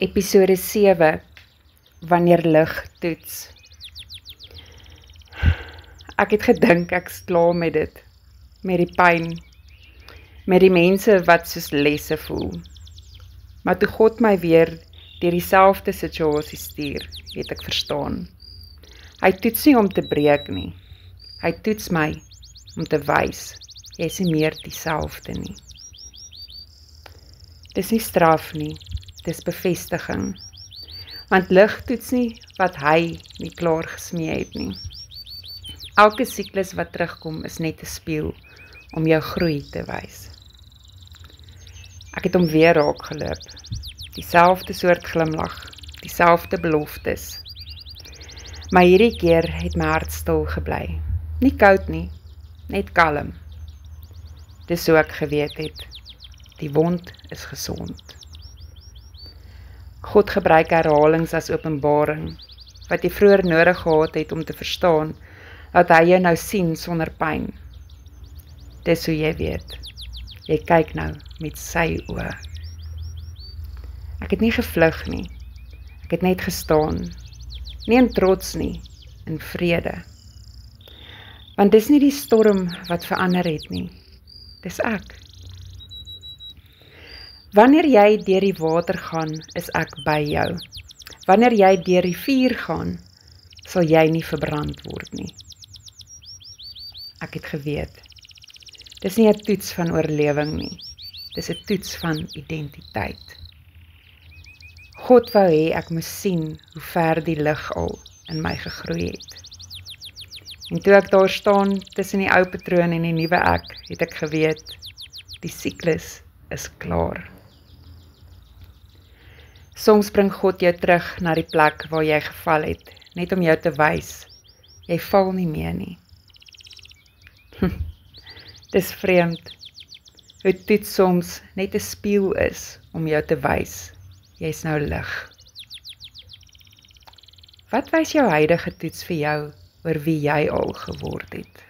Episode 7, wanneer lig toets. Ek het gedink ek's klaar met dit, met die pyn, met die mense wat soos lesse voel. Maar toe God my weer deur dieselfde situasie stuur, het ek verstaan. Hy toets nie om te breek nie, hy toets my om te wys, jy is nie meer dieselfde nie. Dis nie straf nie, dis bevestiging, want lig toets nie wat hy nie klaar gesmee het nie. Elke siklus wat terugkom is net 'n spieël om jou groei te wys. Ek het hom weer raak geloop, dieselfde soort glimlag, dieselfde beloftes. Maar hierdie keer het my hart stil gebly, nie koud nie, net kalm. Dis so ek geweet het, die wond is gesond. God gebruik herhalings as openbaring, wat jy vroeër nodig gehad het om te verstaan, dat hy jou nou sien sonder pyn. Dis hoe jy weet, jy kyk nou met sy oë. Ek het nie gevlug nie, ek het net gestaan, nie in trots nie, in vrede. Want dis nie die storm wat verander het nie, dis ek. Wanneer jy deur die water gaan, is ek by jou. Wanneer jy deur die vuur gaan, sal jy nie verbrand word nie. Ek het geweet, dis nie 'n toets van oorlewing nie, dis 'n toets van identiteit. God wou hê ek moes sien hoe ver die lig al in my gegroei het. En toe ek daar staan tussen die ou patroon en die nuwe ek, het ek geweet, die siklus is klaar. Soms bring God jou terug na die plek waar jy geval het, net om jou te wys, jy val nie meer nie. Dis vreemd, hoe dit soms net 'n spieël is om jou te wys, jy's nou lig. Wat wys jou huidige toets vir jou oor wie jy al geword het?